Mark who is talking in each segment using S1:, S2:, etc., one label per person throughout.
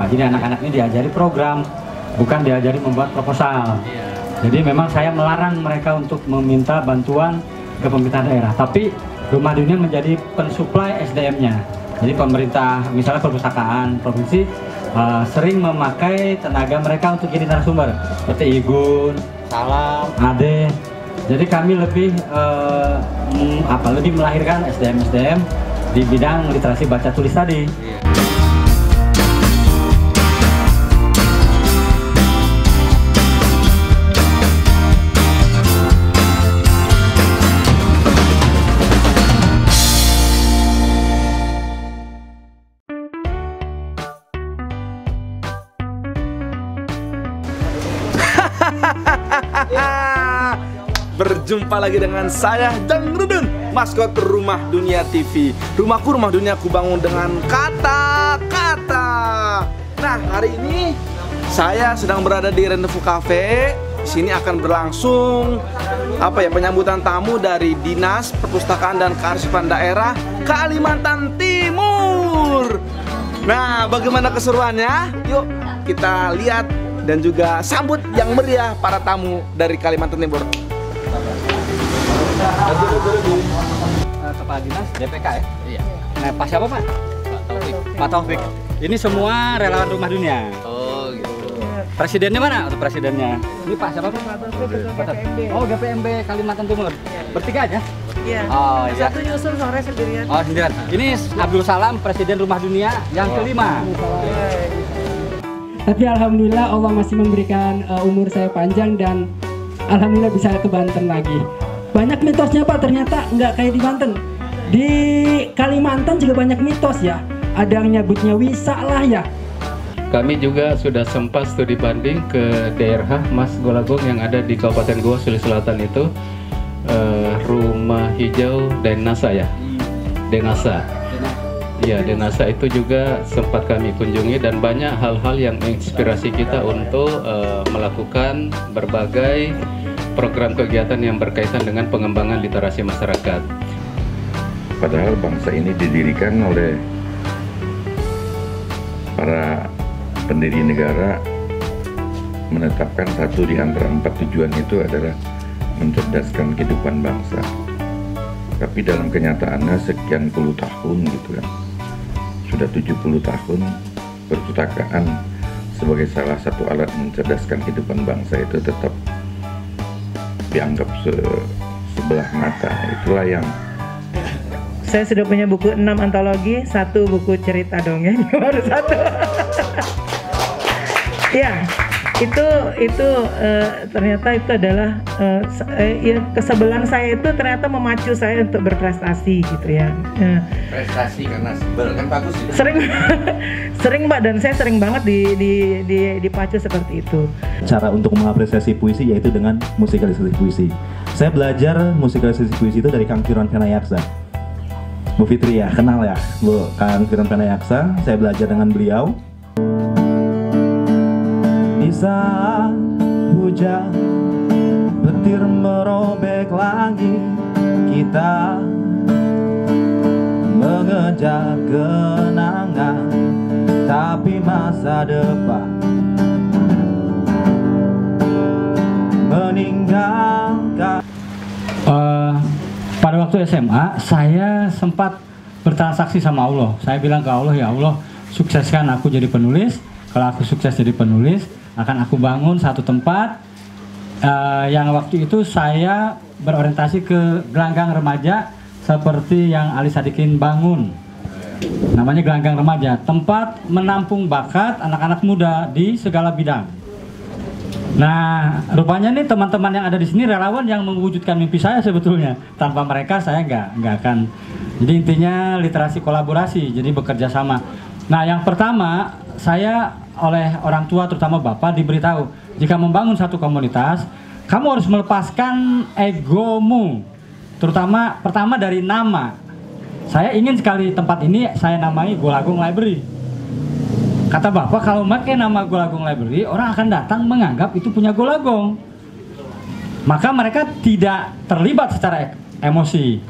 S1: Jadi anak-anak ini diajari program, bukan diajari membuat proposal. Jadi memang saya melarang mereka untuk meminta bantuan ke pemerintah daerah. Tapi Rumah Dunia menjadi pensuplai SDM-nya. Jadi pemerintah, misalnya perpustakaan provinsi, sering memakai tenaga mereka untuk jadi narasumber. Seperti Igun, Salam, Ade. Jadi kami lebih lebih melahirkan SDM-SDM di bidang literasi baca tulis tadi.
S2: Berjumpa lagi dengan saya, Jang Rudun, maskot Rumah Dunia TV. Rumahku, rumah dunia aku bangun dengan kata-kata. Nah, hari ini saya sedang berada di Rendezvous Cafe. Di sini akan berlangsung penyambutan tamu dari Dinas Perpustakaan dan Kearsipan Daerah Kalimantan Timur. Nah, bagaimana keseruannya? Yuk kita lihat dan juga sambut yang meriah para tamu dari Kalimantan Timur.
S1: Kepala Dinas DPK ya? Iya. Nah, Pak siapa Pak? Pak Taufik. Ini semua relawan Rumah Dunia. Oh gitu. Presidennya mana? Atau presidennya? Ini Pak siapa Pak? Oh, GPMB Kalimantan Timur. Bertiga aja?
S3: Iya.
S1: Oh iya.
S3: Satu nyusul sore sendirian.
S1: Oh sendirian. Ini Abdul Salam, Presiden Rumah Dunia yang kelima.
S4: Tapi alhamdulillah Allah masih memberikan umur saya panjang dan alhamdulillah bisa ke Banten lagi. Banyak mitosnya Pak, ternyata nggak kayak di Banten. Di Kalimantan juga banyak mitos ya. Ada yang nyebutnya wisa lah ya.
S5: Kami juga sudah sempat studi banding ke daerah Mas Golagong yang ada di Kabupaten Goa, Sulawesi Selatan itu. Rumah hijau Denasa ya? Denasa. Ya, Denasa itu juga sempat kami kunjungi dan banyak hal-hal yang menginspirasi kita untuk melakukan berbagai program kegiatan yang berkaitan dengan pengembangan literasi masyarakat.
S6: Padahal bangsa ini didirikan oleh para pendiri negara menetapkan satu di antara 4 tujuan itu adalah mencerdaskan kehidupan bangsa. Tapi dalam kenyataannya sekian puluh tahun gitu kan, sudah 70 tahun perpustakaan sebagai salah satu alat mencerdaskan kehidupan bangsa itu tetap dianggap sebelah mata. Itulah yang
S3: Saya sudah punya buku 6 antologi, 1 buku cerita dongeng, baru 1. Ya, itu ternyata itu adalah kesebelan saya itu ternyata memacu saya untuk berprestasi gitu ya.
S7: Prestasi karena sebel kan bagus gitu.
S3: Sering Mbak, dan saya sering banget dipacu seperti itu.
S8: Cara untuk mengapresiasi puisi yaitu dengan musikalisasi puisi. Saya belajar musikalisasi puisi itu dari Kang Firman Penayaksa. Bu Fitri ya, kenal ya Bu Kang Firman Penayaksa. Saya belajar dengan beliau. Di saat hujan petir merobek langit, kita mengejar kenangan, tapi masa depan meninggalkan.
S1: Pada waktu SMA, saya sempat bertransaksi sama Allah. Saya bilang ke Allah, ya Allah, sukseskan aku jadi penulis. Kalau aku sukses jadi penulis, akan aku bangun satu tempat yang waktu itu saya berorientasi ke gelanggang remaja seperti yang Ali Sadikin bangun. Namanya gelanggang remaja, tempat menampung bakat anak-anak muda di segala bidang. Nah, rupanya nih teman-teman yang ada di sini relawan yang mewujudkan mimpi saya sebetulnya. Tanpa mereka saya nggak akan. Jadi intinya literasi kolaborasi, jadi bekerja sama. Nah, yang pertama saya oleh orang tua terutama bapak diberitahu, jika membangun satu komunitas, kamu harus melepaskan egomu. Terutama pertama dari nama. Saya ingin sekali tempat ini saya namai Golagong Library. Kata bapak, kalau pakai nama Golagong Library, orang akan datang menganggap itu punya Golagong. Maka mereka tidak terlibat secara emosi.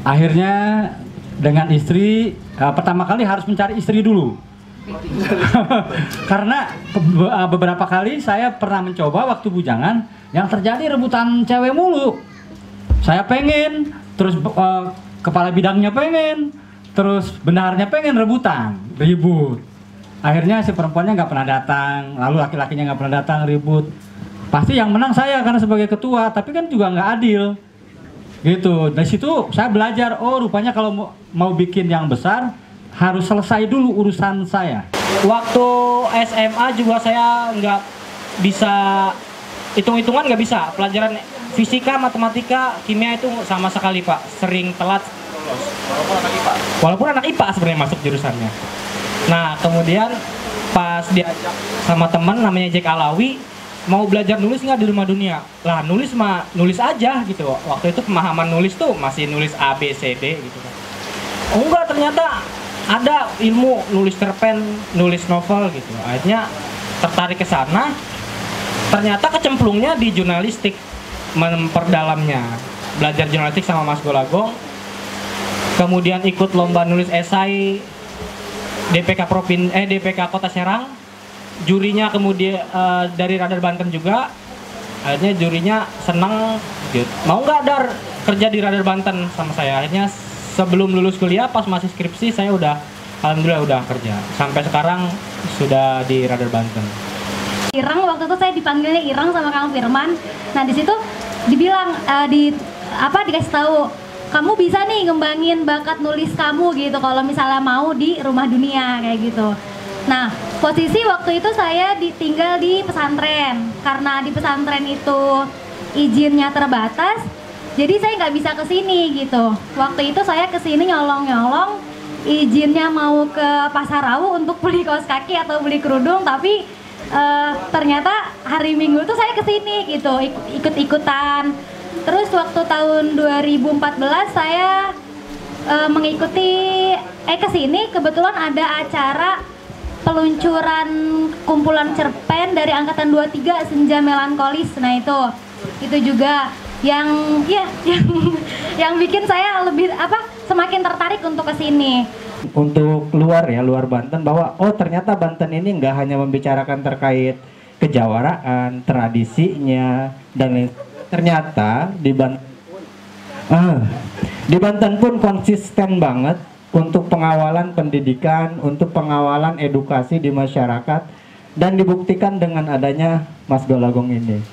S1: Akhirnya dengan istri, pertama kali harus mencari istri dulu. Karena beberapa kali saya pernah mencoba waktu bujangan, yang terjadi rebutan cewek mulu. Saya pengen, terus kepala bidangnya pengen, terus bendaharnya pengen, rebutan, ribut. Akhirnya si perempuannya nggak pernah datang, lalu laki-lakinya nggak pernah datang, ribut. Pasti yang menang saya karena sebagai ketua, tapi kan juga nggak adil. Gitu. Dari situ saya belajar, oh rupanya kalau mau bikin yang besar harus selesai dulu urusan saya.
S9: Waktu SMA juga saya nggak bisa hitung-hitungan, nggak bisa. Pelajaran fisika, matematika, kimia itu sama sekali Pak. Sering telat. Walaupun anak IPA sebenarnya masuk jurusannya. Nah kemudian pas diajak sama teman namanya Jack Alawi, mau belajar nulis nggak di Rumah Dunia? Lah nulis mah nulis aja gitu. Waktu itu pemahaman nulis tuh masih nulis A, B, C, D gitu kan. Oh enggak, ternyata ada ilmu nulis cerpen, nulis novel gitu. Akhirnya tertarik ke sana. Ternyata kecemplungnya di jurnalistik, memperdalamnya. Belajar jurnalistik sama Mas Golagong. Kemudian ikut lomba nulis esai DPK Kota Serang. Jurinya kemudian dari Radar Banten juga. Akhirnya jurinya senang gitu. Mau nggak Dar kerja di Radar Banten sama saya? Akhirnya sebelum lulus kuliah, pas masih skripsi, saya alhamdulillah udah kerja. Sampai sekarang sudah di Radar Banten.
S10: Irang, waktu itu saya dipanggilnya Irang sama Kang Firman. Nah di situ dibilang dikasih tahu, kamu bisa nih ngembangin bakat nulis kamu gitu kalau misalnya mau di Rumah Dunia kayak gitu. Nah posisi waktu itu saya tinggal di pesantren, karena di pesantren itu izinnya terbatas. Jadi saya nggak bisa kesini gitu. Waktu itu saya kesini nyolong-nyolong, izinnya mau ke Pasar Rawu untuk beli kaos kaki atau beli kerudung, tapi ternyata hari Minggu tuh saya kesini gitu, ikut-ikutan. Terus waktu tahun 2014 saya mengikuti kesini, kebetulan ada acara peluncuran kumpulan cerpen dari angkatan 23 Senja Melankolis. Nah itu juga yang bikin saya lebih semakin tertarik untuk kesini.
S9: Untuk luar Banten, bahwa ternyata Banten ini nggak hanya membicarakan terkait kejawaraan, tradisinya, dan ternyata di Banten pun konsisten banget untuk pengawalan pendidikan, untuk pengawalan edukasi di masyarakat, dan dibuktikan dengan adanya Mas Golagong ini.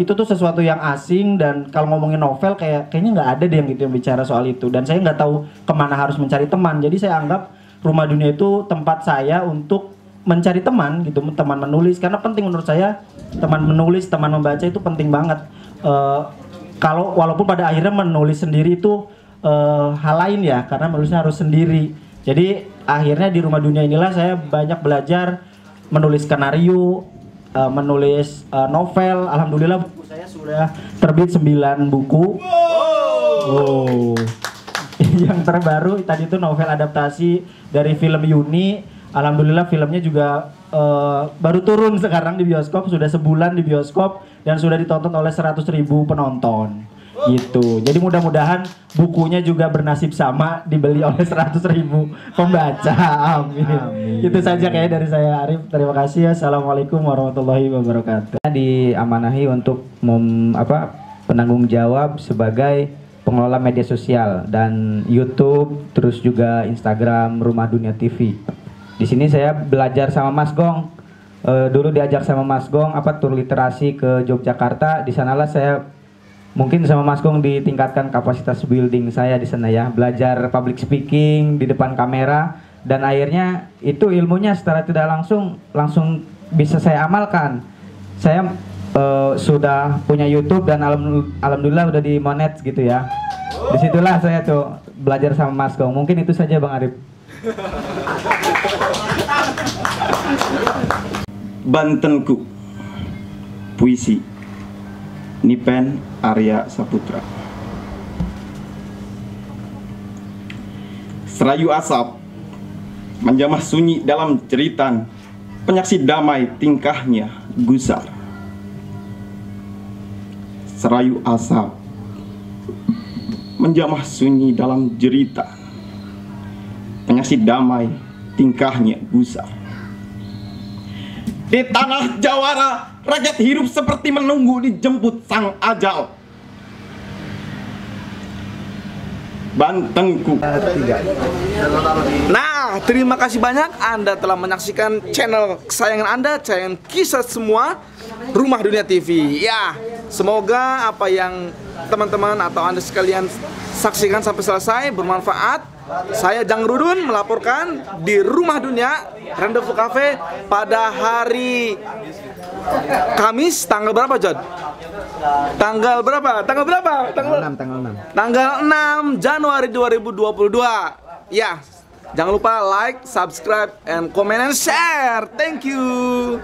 S11: Itu tuh sesuatu yang asing, dan kalau ngomongin novel kayaknya nggak ada deh yang gitu yang bicara soal itu, dan saya nggak tahu kemana harus mencari teman. Jadi saya anggap Rumah Dunia itu tempat saya untuk mencari teman gitu, teman menulis, karena penting menurut saya teman menulis, teman membaca itu penting banget. Kalau walaupun pada akhirnya menulis sendiri itu hal lain ya, karena menulisnya harus sendiri. Jadi akhirnya di Rumah Dunia inilah saya banyak belajar menulis skenario, menulis novel. Alhamdulillah buku saya sudah terbit 9 buku. Wow. Yang terbaru tadi itu novel adaptasi dari film Yuni. Alhamdulillah filmnya juga baru turun sekarang di bioskop, sudah sebulan di bioskop dan sudah ditonton oleh 100.000 penonton. Gitu. Jadi mudah-mudahan bukunya juga bernasib sama dibeli oleh 100.000 pembaca. Amin. Itu saja kayak dari saya, Arif. Terima kasih. Assalamualaikum warahmatullahi wabarakatuh.
S12: Diamanahi untuk penanggung jawab sebagai pengelola media sosial dan YouTube, terus juga Instagram Rumah Dunia TV. Di sini saya belajar sama Mas Gong. Dulu diajak sama Mas Gong tur literasi ke Yogyakarta. Di sanalah saya mungkin sama Mas Gong ditingkatkan kapasitas building saya di sana ya, belajar public speaking di depan kamera, dan akhirnya itu ilmunya secara tidak langsung bisa saya amalkan. Saya sudah punya YouTube dan alhamdulillah udah di monet gitu ya. Disitulah saya tuh belajar sama Mas Gong. Mungkin itu saja Bang Arif.
S13: Bantenku, puisi Nipen Arya Saputra. Serayu asap menjamah sunyi dalam jeritan, penyaksi damai tingkahnya gusar. Serayu asap menjamah sunyi dalam jeritan, penyaksi damai tingkahnya gusar. Di tanah jawara, rakyat hidup seperti menunggu dijemput sang ajal. Bantengku.
S2: Nah, terima kasih banyak Anda telah menyaksikan channel kesayangan Anda, channel kisah semua Rumah Dunia TV. Ya, semoga apa yang teman-teman atau Anda sekalian saksikan sampai selesai bermanfaat. Saya Jang Rudun melaporkan di Rumah Dunia Rendezvous Cafe pada hari Kamis tanggal berapa, Jod? Tanggal berapa? Tanggal berapa? Tanggal 6 Januari 2022. Ya, jangan lupa like, subscribe, and comment and share. Thank you.